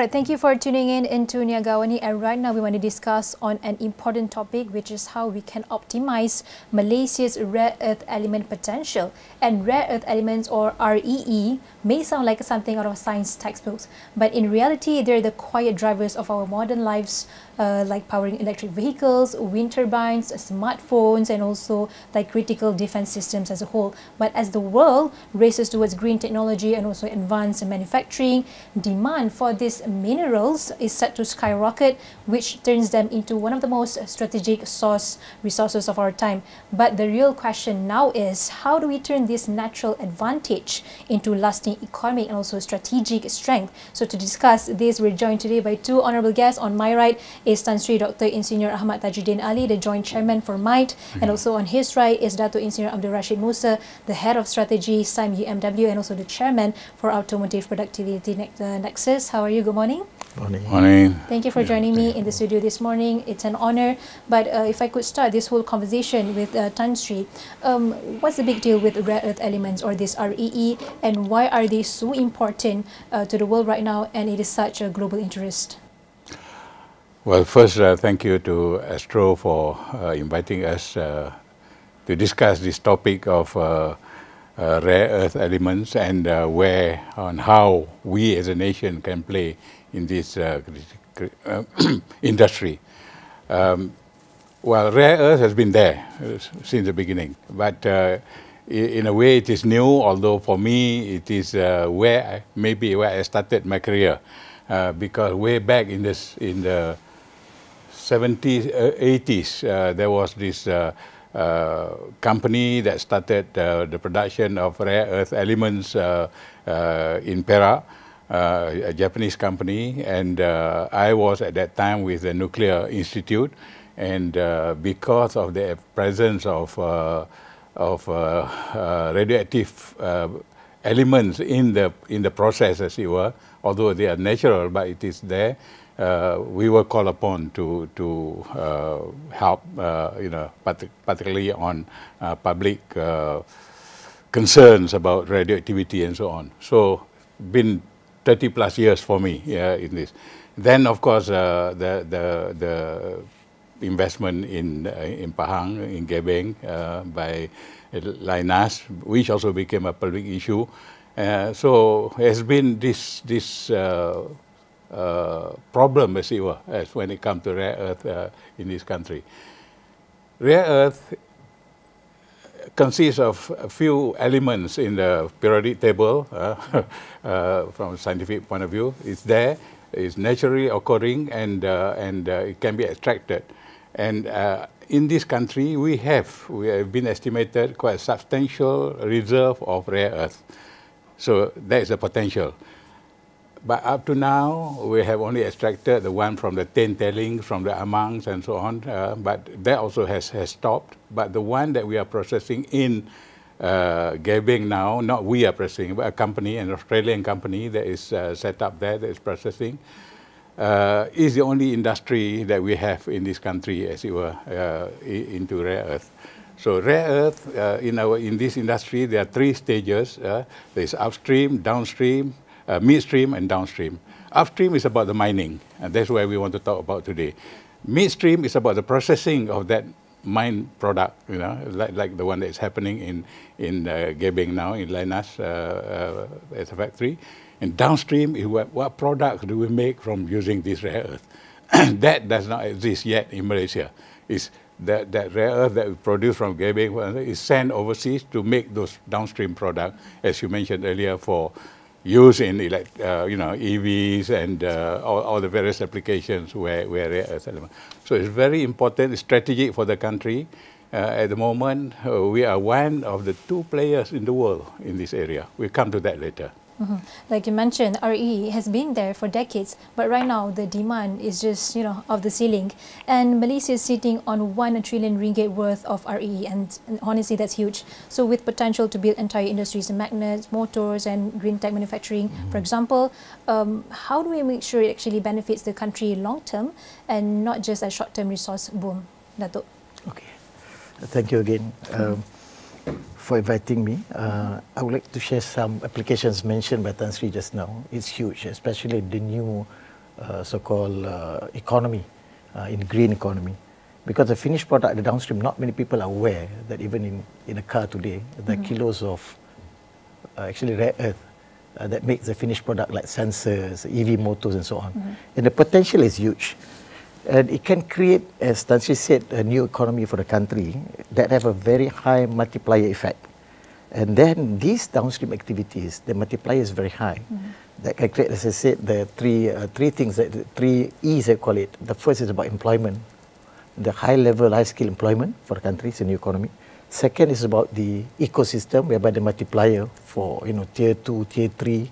right, thank you for tuning in into Niagawani, and right now we want to discuss on an important topic, which is how we can optimize Malaysia's rare earth element potential. And rare earth elements, or REE, may sound like something out of science textbooks, but in reality they're the quiet drivers of our modern lives, like powering electric vehicles, wind turbines, smartphones, and also like critical defense systems as a whole. But as the world races towards green technology and also advanced manufacturing, demand for these minerals is set to skyrocket, which turns them into one of the most strategic resources of our time. But the real question now is, how do we turn this natural advantage into lasting economic and also strategic strength? So to discuss this, we're joined today by two honorable guests. On my right is Tan Sri Dr. Insinyur Ahmad Tajuddin Ali, the Joint Chairman for MITE, and also on his right is Dato' Insinyur Abdul Rashid Musa, the Head of Strategy, SIME UMW, and also the Chairman for Automotive Productivity Nexus. How are you? Good morning. Morning. Thank you for joining me in the studio this morning. It's an honor. But if I could start this whole conversation with Tan Sri, what's the big deal with rare earth elements, or this REE, and why are they so important to the world right now, and it is such a global interest? Well, first, thank you to Astro for inviting us to discuss this topic of rare earth elements and where and how we as a nation can play in this industry. Well, rare earth has been there since the beginning, but in a way it is new, although for me it is where I started my career, because way back in the 70s, 80s, there was this company that started the production of rare earth elements in Perak, a Japanese company, and I was at that time with the Nuclear Institute, and because of the presence of radioactive elements in the process, as it were, although they are natural, but it is there. We were called upon to help, particularly on public concerns about radioactivity and so on. So, been 30 plus years for me in this. Then, of course, the investment in Pahang, in Gebeng, by Lynas, which also became a public issue. So, has been this problem, as it were, as when it comes to rare earth in this country. Rare earth consists of a few elements in the periodic table from a scientific point of view. It's there, it's naturally occurring, and it can be extracted. And in this country, we have been estimated quite a substantial reserve of rare earth. So that is the potential. But up to now, we have only extracted the one from the Ten Tailings, from the Amangs, and so on. But that also has stopped. But the one that we are processing in Gebeng now, not we are processing, but a company, an Australian company that is set up there that is processing, is the only industry that we have in this country, as it were, into rare earth. So rare earth, in this industry, there are three stages. There is upstream, downstream, midstream, and downstream. Upstream is about the mining, and that's where we want to talk about today. Midstream is about the processing of that mine product, like the one that's happening in Gebeng now, in Lynas as a factory. And downstream is what products do we make from using this rare earth. That does not exist yet in Malaysia. It's that rare earth that we produce from Gebeng is sent overseas to make those downstream products, as you mentioned earlier, for use in EVs and all the various applications where rare earth elements. So it's very important, it's strategic for the country. At the moment, we are one of the two players in the world in this area. We'll come to that later. Like you mentioned, RE has been there for decades, but right now the demand is just, off the ceiling. And Malaysia is sitting on 1 trillion ringgit worth of RE, and honestly, that's huge. So with potential to build entire industries, magnets, motors, and green tech manufacturing, for example, how do we make sure it actually benefits the country long term and not just a short-term resource boom? Dato'. Okay, thank you again. For inviting me. I would like to share some applications mentioned by Tan Sri just now. It's huge, especially the new so-called economy, in green economy. Because the finished product, the downstream, not many people are aware that even in a car today, the kilos of actually rare earth that makes the finished product, like sensors, EV motors and so on. And the potential is huge. And it can create, as Tan Sri said, a new economy for the country that have a very high multiplier effect. And then these downstream activities, the multiplier is very high. That can create, as I said, the three things, three E's I call it. The first is about employment, the high level, high skill employment for the country, it's a new economy. Second is about the ecosystem, whereby the multiplier for tier 2, tier 3,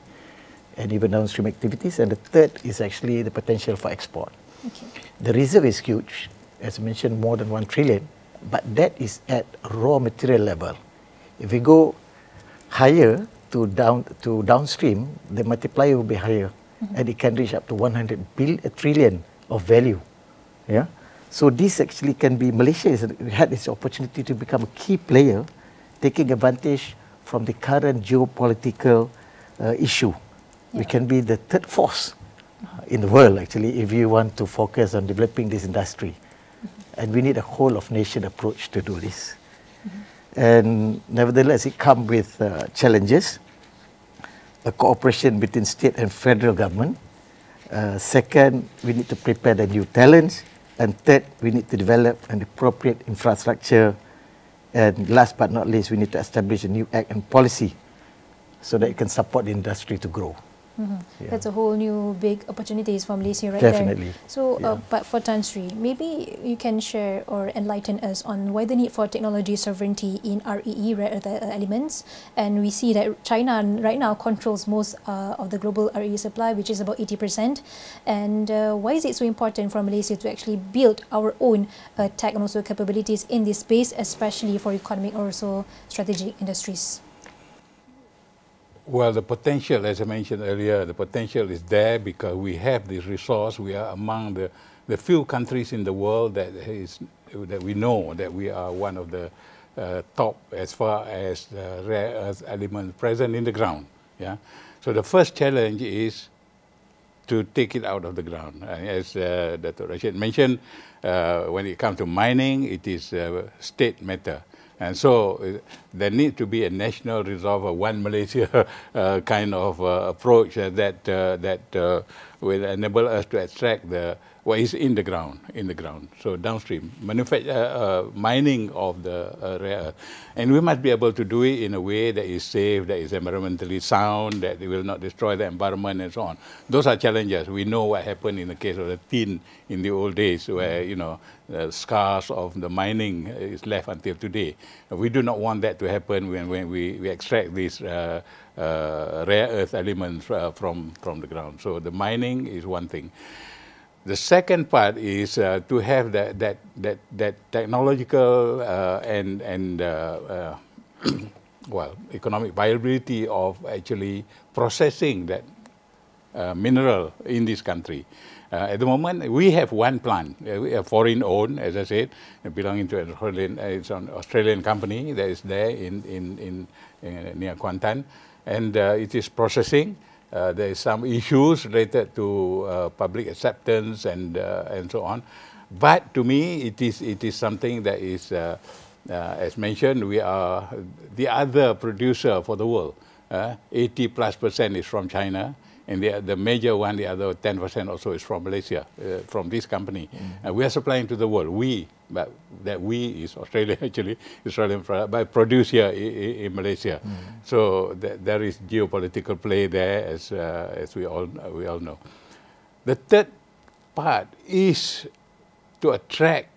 and even downstream activities. And the third is actually the potential for export. Okay. The reserve is huge, as I mentioned, more than 1 trillion, but that is at raw material level. If we go higher to downstream, the multiplier will be higher, and it can reach up to 100 trillion of value. Yeah. So this actually can be, Malaysia had this opportunity to become a key player, taking advantage from the current geopolitical issue. Yeah. We can be the third force in the world, actually, if you want to focus on developing this industry. And we need a whole of nation approach to do this. And nevertheless, it comes with challenges, a cooperation between state and federal government. Second, we need to prepare the new talents. And third, we need to develop an appropriate infrastructure. And last but not least, we need to establish a new act and policy so that it can support the industry to grow. Yeah. That's a whole new big opportunities for Malaysia right Definitely. there. So, but for Tan Sri, maybe you can share or enlighten us on why the need for technology sovereignty in REE, rare earth elements. And we see that China right now controls most of the global REE supply, which is about 80%. And why is it so important for Malaysia to actually build our own tech and also capabilities in this space, especially for economic or also strategic industries? Well, the potential, as I mentioned earlier, the potential is there because we have this resource. We are among the few countries in the world that we know that we are one of the top as far as rare earth elements present in the ground. Yeah. So the first challenge is to take it out of the ground. As Dr. Rashid mentioned, when it comes to mining, it is a state matter. And so there needs to be a national resolve, a one Malaysia kind of approach that will enable us to extract what is in the ground. So downstream, mining of the rare earth. And we must be able to do it in a way that is safe, that is environmentally sound, that it will not destroy the environment and so on. Those are challenges. We know what happened in the case of the tin in the old days where, the scars of the mining is left until today. We do not want that to happen when we extract these rare earth elements from the ground. So the mining is one thing. The second part is to have that technological and economic viability of actually processing that mineral in this country. At the moment, we have one plant, foreign-owned, as I said, belonging to it's an Australian company that is there in near Kuantan, and it is processing. There is some issues related to public acceptance and so on. But to me, it is something that is, as mentioned, we are the other producer for the world. 80+% is from China. And the major one, the other 10% also is from Malaysia, from this company. And we are supplying to the world. But that we is Australia actually, Australian product, but produced here in Malaysia. So there is geopolitical play there, as we all know. The third part is to attract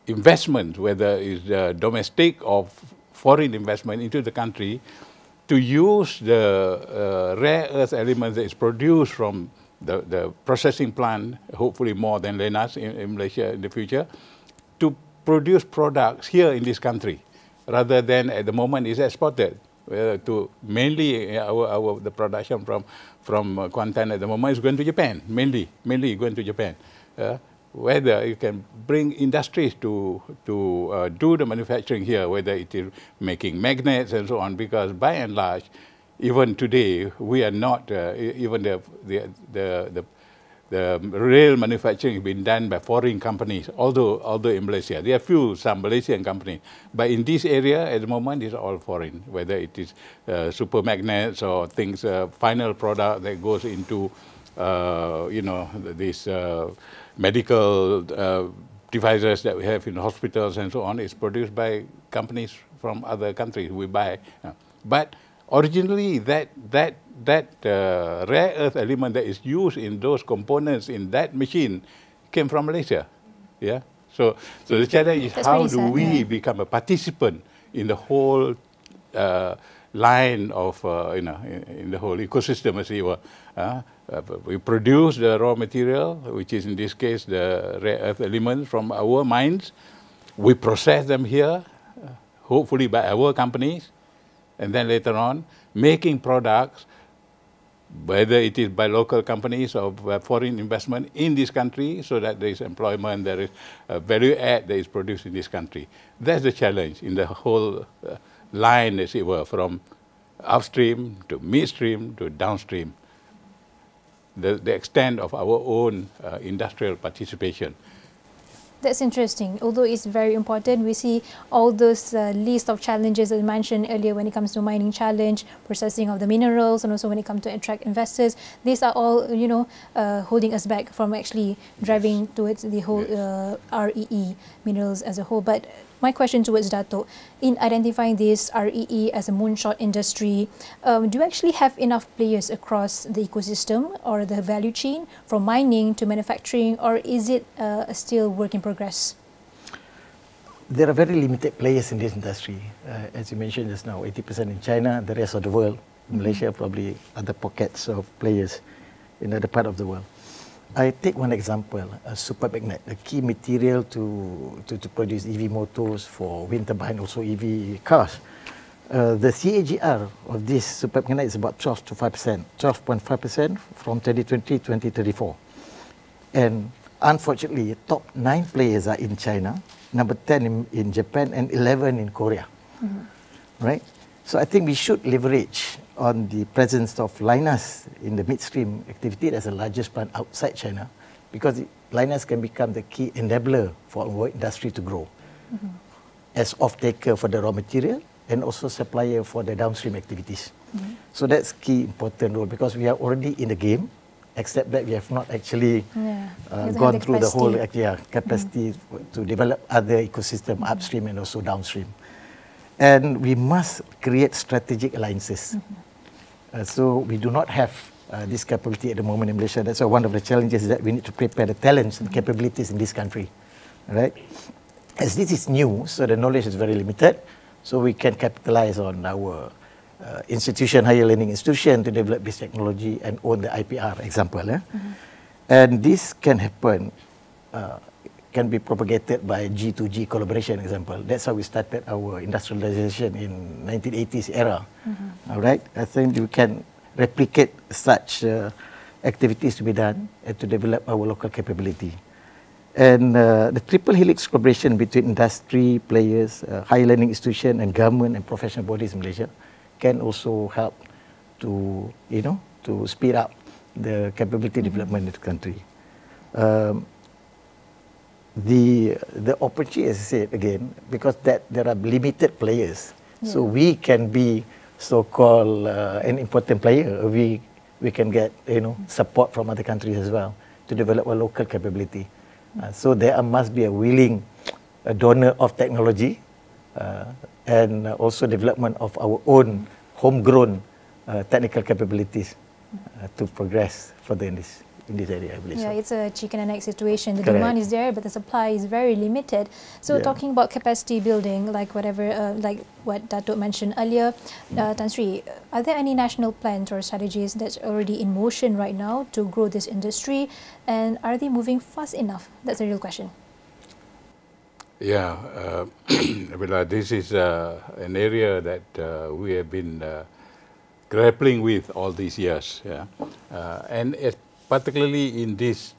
investment, whether it's domestic or foreign investment into the country, to use the rare earth elements that is produced from the processing plant, hopefully more than Lenas in Malaysia in the future, to produce products here in this country, rather than at the moment is exported. To mainly the production from Kuantan at the moment is going to Japan, mainly going to Japan. Whether you can bring industries to do the manufacturing here, whether it is making magnets and so on, because by and large, even today, we are not, even the rail manufacturing has been done by foreign companies, although in Malaysia. There are some Malaysian companies, but in this area at the moment it's all foreign, whether it is super magnets or things, final product that goes into, these medical devices that we have in hospitals and so on, is produced by companies from other countries we buy. But originally, that rare earth element that is used in those components in that machine came from Malaysia. Yeah. So the challenge is how do we become a participant in the whole line of in the whole ecosystem, as it were. We produce the raw material, which is in this case the rare earth elements from our mines. We process them here, hopefully by our companies. And then later on, making products, whether it is by local companies or by foreign investment in this country, so that there is employment, there is value add that is produced in this country. That's the challenge in the whole line, as it were, from upstream to midstream to downstream. The extent of our own industrial participation. That's interesting. Although it's very important, we see all those list of challenges that you mentioned earlier when it comes to mining challenge, processing of the minerals, and also when it comes to attract investors. These are all, holding us back from actually driving towards the whole REE minerals as a whole. But my question towards Dato', in identifying this REE as a moonshot industry, do you actually have enough players across the ecosystem or the value chain from mining to manufacturing, or is it still work in progress? There are very limited players in this industry. As you mentioned just now, 80% in China, the rest of the world, Malaysia, probably other pockets of players in other part of the world. I take one example, a supermagnet, a key material to produce EV motors for wind turbine, also EV cars. The CAGR of this supermagnet is about 12.5% from 2020 to 2034. And unfortunately, top 9 players are in China, number 10 in Japan, and 11 in Korea. Right? So I think we should leverage on the presence of Lynas in the midstream activity as the largest plant outside China, because Lynas can become the key enabler for our industry to grow as off-taker for the raw material and also supplier for the downstream activities. So that's key important role, because we are already in the game, except that we have not actually gone through the whole capacity to develop other ecosystem upstream and also downstream. And we must create strategic alliances. So we do not have this capability at the moment in Malaysia. That's why one of the challenges is that we need to prepare the talents and capabilities in this country. Right? As this is new, so the knowledge is very limited, so we can capitalize on our higher learning institution to develop this technology and own the IPR example. And this can happen, can be propagated by G2G collaboration example. That's how we started our industrialization in 1980s era. All right, I think we can replicate such activities to be done and to develop our local capability. And the triple helix collaboration between industry players, higher learning institution, and government and professional bodies in Malaysia can also help to, to speed up the capability development in the country. The opportunity, as I said again, because there are limited players, so we can be so-called an important player. We can get support from other countries as well to develop a local capability. So there must be a willing donor of technology and also development of our own homegrown technical capabilities to progress further in this area, I believe. Yeah, it's a chicken and egg situation. The demand is there, but the supply is very limited. So talking about capacity building, like like what Dato' mentioned earlier, Tan Sri, are there any national plans or strategies that's already in motion right now to grow this industry, and are they moving fast enough? That's a real question. Yeah, this is an area that we have been grappling with all these years, and particularly in this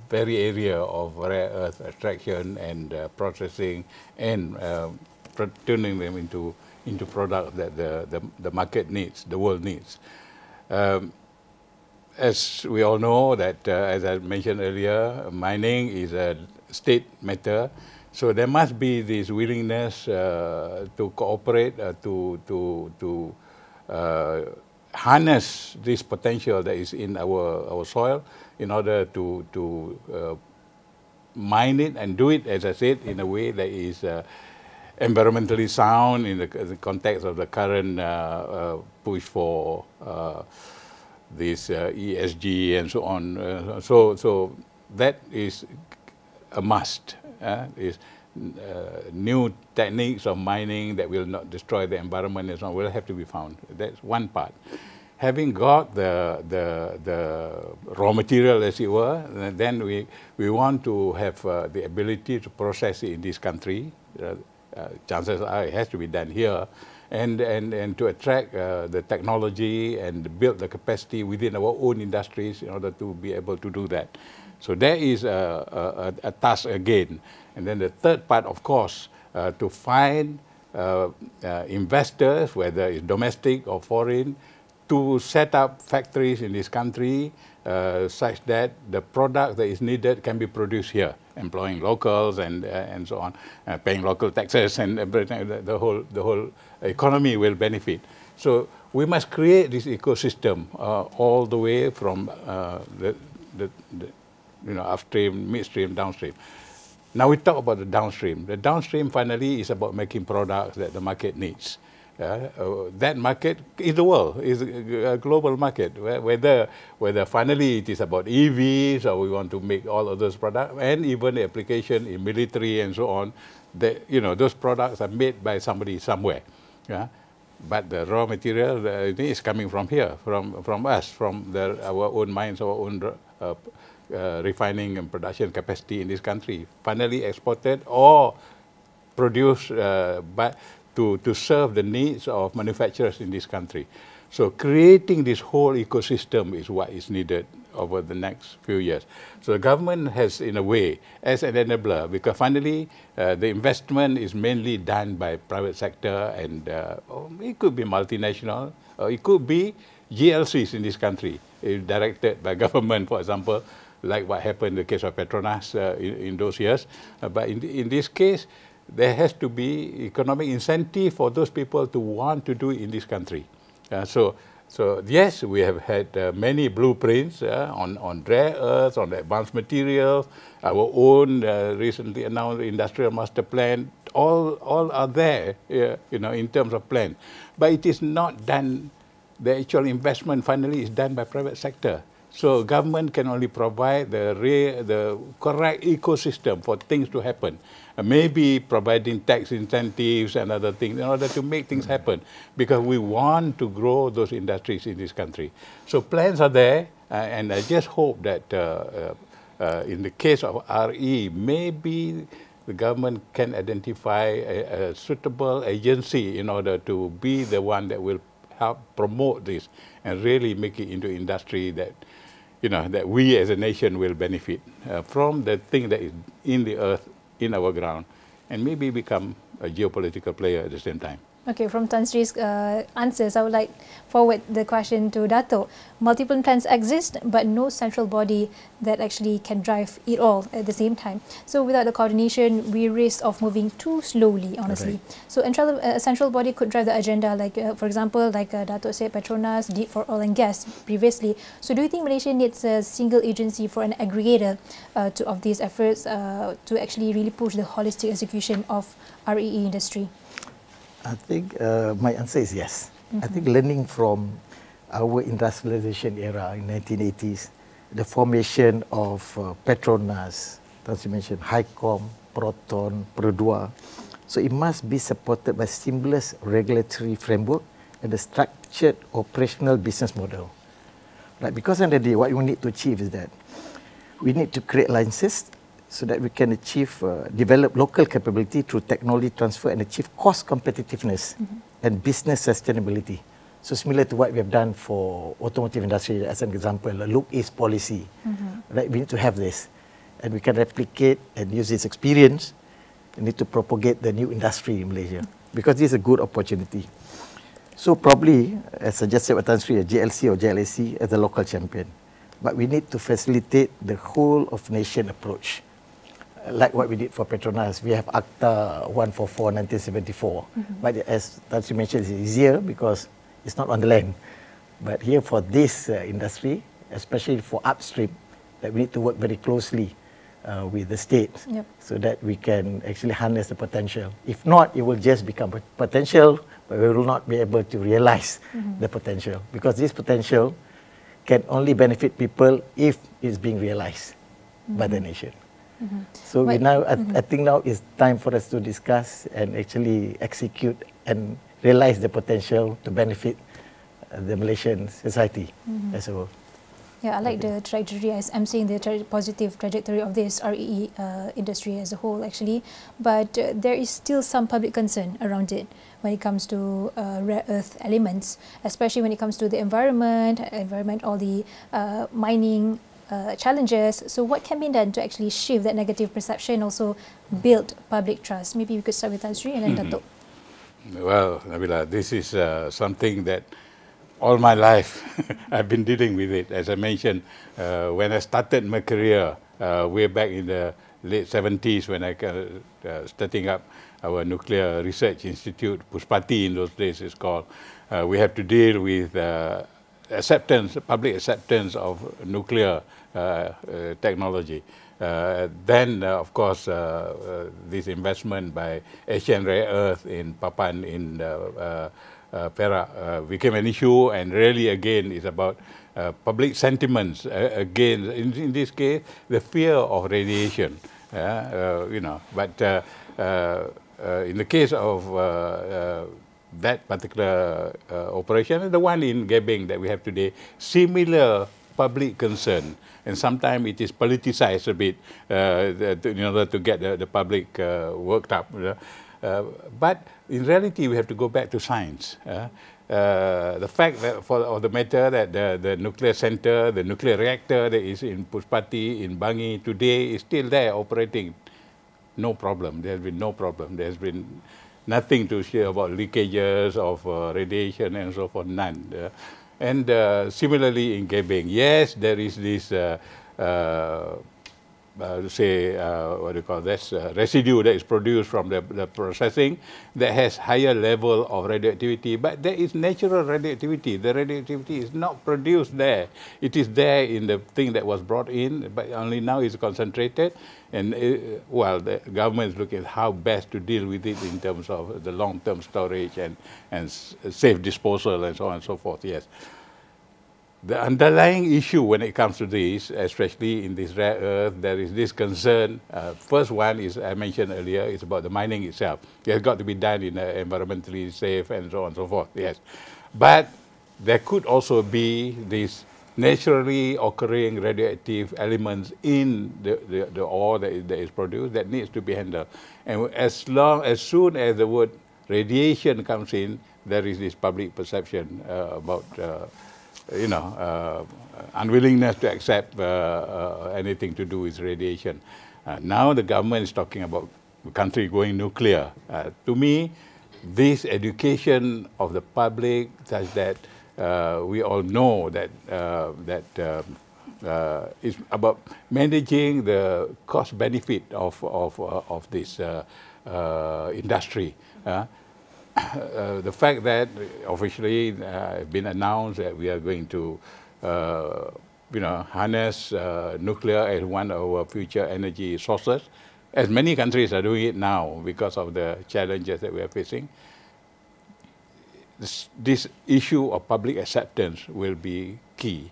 very area of rare earth extraction and processing and turning them into into products that the market needs, the world needs. As we all know that, as I mentioned earlier, mining is a state matter. So there must be this willingness to cooperate, to harness this potential that is in our soil in order to mine it and do it, as I said, in a way that is environmentally sound in the context of the current push for this ESG and so on. So that is a must. Is new techniques of mining that will not destroy the environment and so on will have to be found. That's one part. Having got the raw material, as it were, then we want to have the ability to process it in this country. Chances are it has to be done here, and to attract the technology and build the capacity within our own industries in order to be able to do that. So there is a task again. And then the third part, of course, to find investors, whether it's domestic or foreign, to set up factories in this country such that the product that is needed can be produced here, employing locals and so on, paying local taxes, and the whole economy will benefit. So we must create this ecosystem all the way from upstream, midstream, downstream. Now we talk about the downstream. The downstream finally is about making products that the market needs. That market is the world, is a global market. Whether finally it is about EVs or we want to make all of those products, and even the application in military and so on, those products are made by somebody somewhere. But the raw material is coming from here, from us, from our own mines, our own refining and production capacity in this country, finally exported or produced to serve the needs of manufacturers in this country. So creating this whole ecosystem is what is needed over the next few years. So the government has, in a way, as an enabler, because finally the investment is mainly done by private sector, and it could be multinational, or it could be GLCs in this country, directed by government, for example, like what happened in the case of Petronas in those years. But in this case, there has to be economic incentive for those people to want to do it in this country. So yes, we have had many blueprints on rare earths, on advanced materials, our own recently announced industrial master plan. All are there, in terms of plan. But it is not done. The actual investment finally is done by private sector. So government can only provide the correct ecosystem for things to happen. Maybe providing tax incentives and other things in order to make things happen, because we want to grow those industries in this country. So plans are there, and I just hope that in the case of RE, maybe the government can identify a suitable agency in order to be the one that will help promote this and really make it into industry that that we as a nation will benefit from the thing that is in the earth, in our ground, and maybe become a geopolitical player at the same time. Okay, from Tan Sri's answers, I would like forward the question to Dato'. Multiple plans exist, but no central body that actually can drive it all at the same time. So without the coordination, we risk of moving too slowly, honestly. Right. So a central body could drive the agenda, like for example, like Dato' said, Petronas did for oil and gas previously. So do you think Malaysia needs a single agency for an aggregator of these efforts to actually really push the holistic execution of REE industry? I think my answer is yes. I think learning from our industrialization era in 1980s, the formation of Petronas, as you mentioned, HiCom, Proton, Perdua, so it must be supported by seamless regulatory framework and a structured operational business model. Right? Because at the end of the day, what we need to achieve is that we need to create licenses so that we can achieve, develop local capability through technology transfer and achieve cost competitiveness and business sustainability. So similar to what we have done for automotive industry, as an example, the Look East policy, right? We need to have this, and we can replicate and use this experience. We need to propagate the new industry in Malaysia. because this is a good opportunity. So probably, as suggested by Tan Sri, a GLC or GLAC as a local champion. But we need to facilitate the whole of nation approach. Like what we did for Petronas. We have Acta 144 1974. But as Tan Sri mentioned, it's easier because it's not on the land. But here for this industry, especially for upstream, that we need to work very closely with the state, so that we can actually harness the potential. If not, it will just become potential, but we will not be able to realize the potential, because this potential can only benefit people if it's being realized by the nation. So we now, I think now is time for us to discuss and actually execute and realize the potential to benefit the Malaysian society as a whole. Yeah, I like the trajectory. I'm seeing the positive trajectory of this REE industry as a whole, actually. But there is still some public concern around it when it comes to rare earth elements, especially when it comes to the environment, all the mining challenges. So what can be done to actually shift that negative perception, also build public trust? Maybe we could start with Tan Sri and then Dato'. Well, Nabila, this is something that all my life I've been dealing with it. As I mentioned, when I started my career way back in the late 70s, when I starting up our Nuclear Research Institute, Puspati in those days it's called, we have to deal with public acceptance of nuclear technology. Then, of course, this investment by Asian Rare Earth in Papan in Perak became an issue, and really again is about public sentiments again. In this case, the fear of radiation, you know. But in the case of that particular operation, the one in Gebeng that we have today, similar public concern, and sometimes it is politicized a bit in order to get the public worked up. But in reality, we have to go back to science. The fact that of the matter that the nuclear center, the nuclear reactor that is in Puspati, in Bangi today is still there operating. No problem. There has been no problem. There has been nothing to share about leakages of radiation and so forth, none. And similarly in Gebeng, yes, there is this what do you call this, residue that is produced from the processing that has higher level of radioactivity, but there is natural radioactivity. The radioactivity is not produced there. It is there in the thing that was brought in, but only now it's concentrated. And well, the government is looking at how best to deal with it in terms of the long-term storage and safe disposal and so on and so forth, yes. The underlying issue when it comes to this, especially in this rare earth, there is this concern. First one is, I mentioned earlier, is about the mining itself. It has got to be done in an environmentally safe and so on and so forth, yes. But there could also be these naturally occurring radioactive elements in the ore that is produced that needs to be handled. And as soon as the word radiation comes in, there is this public perception about you know, unwillingness to accept anything to do with radiation. Now the government is talking about the country going nuclear. To me, this education of the public, such that we all know that it's about managing the cost benefit of this industry. The fact that officially been announced that we are going to, you know, harness nuclear as one of our future energy sources, as many countries are doing it now because of the challenges that we are facing. This issue of public acceptance will be key,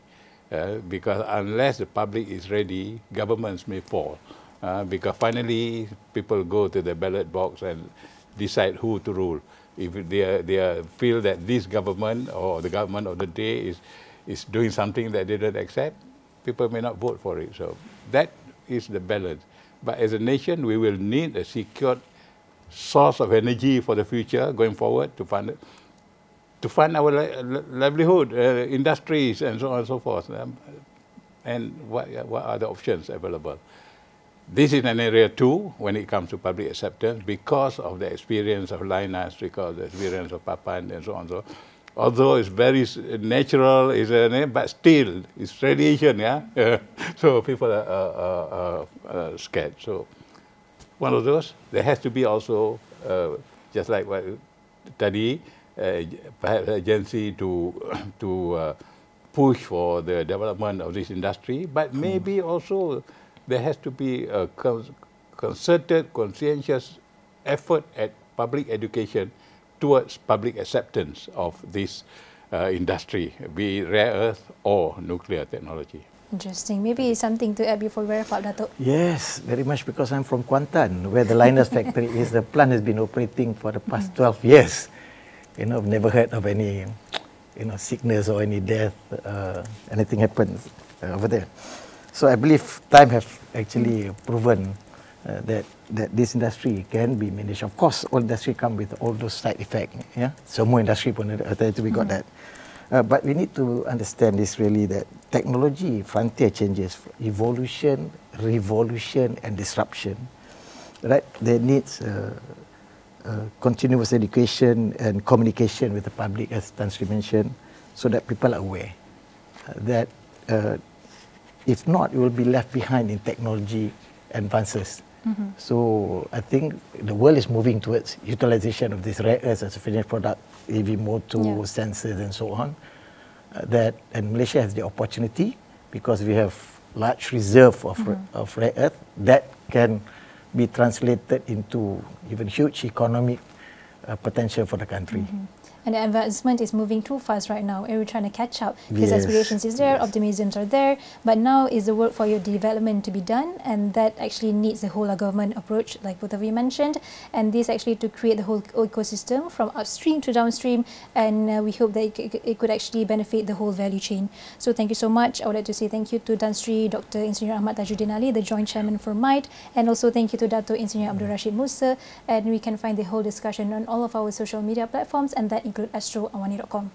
because unless the public is ready, governments may fall. Because finally, people go to the ballot box and decide who to rule. If they feel that this government or the government of the day is doing something that they don't accept, people may not vote for it. So that is the balance. But as a nation, we will need a secured source of energy for the future going forward to fund our livelihood, industries, and so on and so forth. And what are the options available? This is an area too when it comes to public acceptance because of the experience of Lynas, because of the experience of Papan and so on. So, although it's very natural, but still it's radiation, yeah. So people are scared. So one of those. There has to be also, just like what tadi, perhaps agency to push for the development of this industry, but maybe also there has to be a concerted, conscientious effort at public education towards public acceptance of this industry, be it rare earth or nuclear technology. Interesting. Maybe something to add before we wrap up, Dato'. Yes, very much, because I'm from Kuantan, where the Lynas factory is. The plant has been operating for the past 12 years. You know, I've never heard of any, sickness or any death, anything happens over there. So I believe time has actually proven that this industry can be managed. Of course, all industry come with all those side effects. Yeah, so more industry pun we got that. But we need to understand this really, that technology frontier changes, evolution, revolution, and disruption. Right? There needs continuous education and communication with the public, as Tan Sri mentioned, so that people are aware that if not, it will be left behind in technology advances. So I think the world is moving towards utilization of this rare earths as a finished product, EV motor, sensors, and so on. And Malaysia has the opportunity, because we have large reserve of rare earth that can be translated into even huge economic potential for the country. And the advancement is moving too fast right now, and we're trying to catch up, because aspirations is there, optimisms are there, but now is the work for your development to be done, and that actually needs the whole government approach, like both of you mentioned, and this actually to create the whole ecosystem from upstream to downstream, and we hope that it could actually benefit the whole value chain. So thank you so much. I would like to say thank you to Tan Sri Dr. Engineer Ahmad Tajuddin Ali, the Joint Chairman for MITE, and also thank you to Dato' Engineer Abdul Rashid Musa, and we can find the whole discussion on all of our social media platforms, and that include astroawani.com.